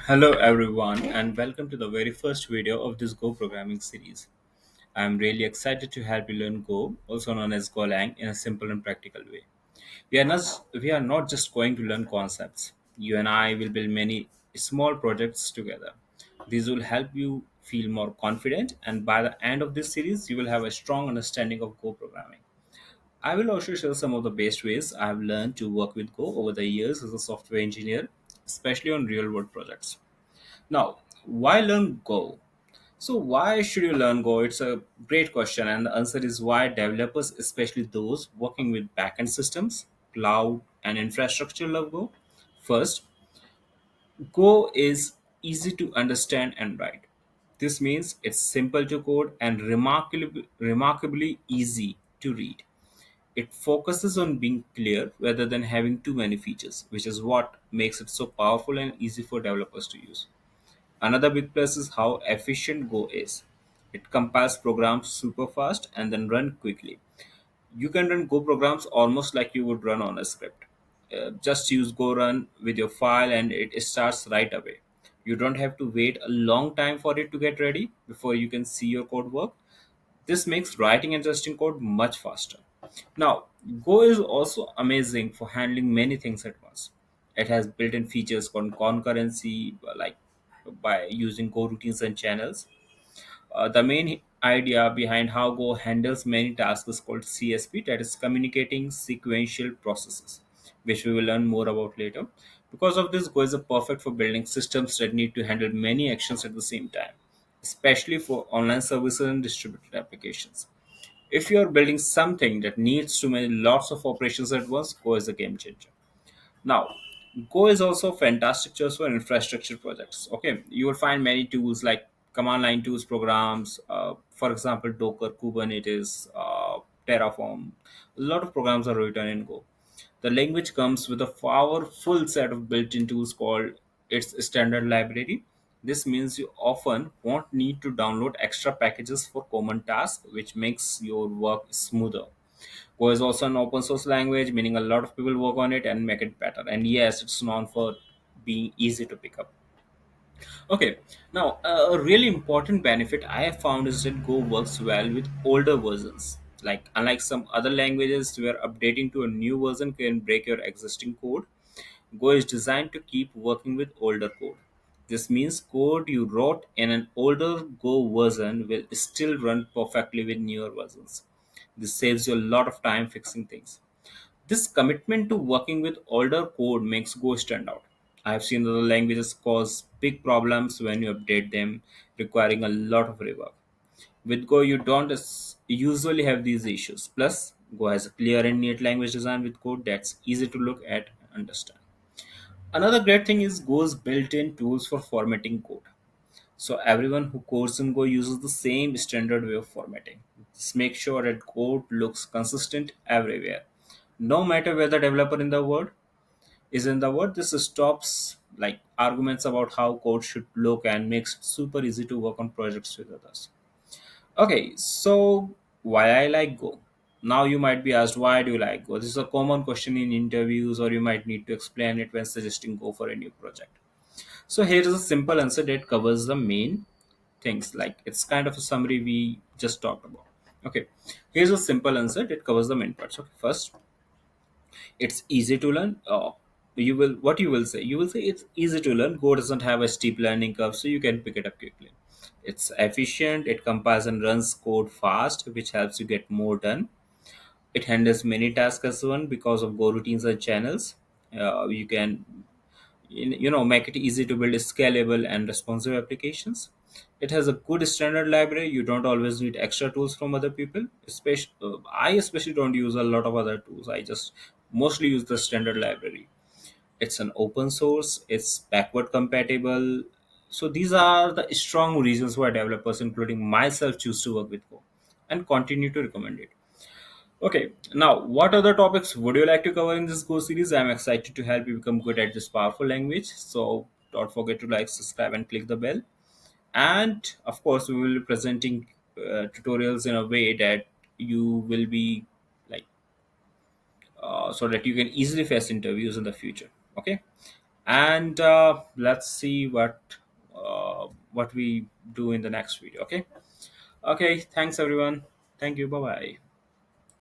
Hello everyone and welcome to the very first video of this Go programming series. I'm really excited to help you learn Go, also known as Golang, in a simple and practical way. We are not just going to learn concepts. You and I will build many small projects together. These will help you feel more confident, and by the end of this series you will have a strong understanding of Go programming. I will also share some of the best ways I have learned to work with Go over the years as a software engineer, especially on real world projects. Now, why learn Go? So, why should you learn Go? It's a great question, and the answer is why developers, especially those working with backend systems, cloud, and infrastructure, love Go. First, Go is easy to understand and write. This means it's simple to code and remarkably easy to read. It focuses on being clear rather than having too many features, which is what makes it so powerful and easy for developers to use. Another big plus is how efficient Go is. It compiles programs super fast and then run quickly. You can run Go programs almost like you would run on a script. Just use Go run with your file and it starts right away. You don't have to wait a long time for it to get ready before you can see your code work. This makes writing and testing code much faster. Now, Go is also amazing for handling many things at once. It has built-in features called concurrency, like by using goroutines and channels. The main idea behind how Go handles many tasks is called CSP, that is communicating sequential processes, which we will learn more about later. Because of this, Go is a perfect for building systems that need to handle many actions at the same time, especially for online services and distributed applications. If you are building something that needs to manage lots of operations at once, Go is a game changer. Now, Go is also a fantastic choice for infrastructure projects. Okay, you will find many tools like command line tools programs, for example, Docker, Kubernetes, Terraform. A lot of programs are written in Go. The language comes with a powerful set of built-in tools called its standard library. This means you often won't need to download extra packages for common tasks, which makes your work smoother. Go is also an open source language, meaning a lot of people work on it and make it better. And yes, it's known for being easy to pick up. Okay, now a really important benefit I have found is that Go works well with older versions. Like, unlike some other languages where updating to a new version can break your existing code, Go is designed to keep working with older code. This means code you wrote in an older Go version will still run perfectly with newer versions. This saves you a lot of time fixing things. This commitment to working with older code makes Go stand out. I have seen other languages cause big problems when you update them, requiring a lot of rework. With Go, you don't usually have these issues. Plus, Go has a clear and neat language design with code that's easy to look at and understand. Another great thing is Go's built-in tools for formatting code. So everyone who codes in Go uses the same standard way of formatting. This makes sure that code looks consistent everywhere. No matter where the developer in the world is in the world, this stops like arguments about how code should look and makes it super easy to work on projects with others. Okay, so why I like Go? Now you might be asked, why do you like Go? This is a common question in interviews, or you might need to explain it when suggesting Go for a new project. So here is a simple answer that covers the main things. Like, it's kind of a summary we just talked about. Okay, here's a simple answer that covers the main parts. Okay, first, it's easy to learn. You will say it's easy to learn. Go doesn't have a steep learning curve, so you can pick it up quickly. It's efficient. It compiles and runs code fast, which helps you get more done. It handles many tasks as one because of go routines and channels. You can make it easy to build scalable and responsive applications. It has a good standard library. You don't always need extra tools from other people. I especially don't use a lot of other tools. I just mostly use the standard library. It's an open source. It's backward compatible. So these are the strong reasons why developers, including myself, choose to work with Go and continue to recommend it. Okay, now what other topics would you like to cover in this Go series? I'm excited to help you become good at this powerful language. So don't forget to like, subscribe, and click the bell. And of course, we will be presenting tutorials in a way that you will be like, so that you can easily face interviews in the future. Okay, and let's see what we do in the next video. Okay. Okay, thanks everyone. Thank you. Bye bye.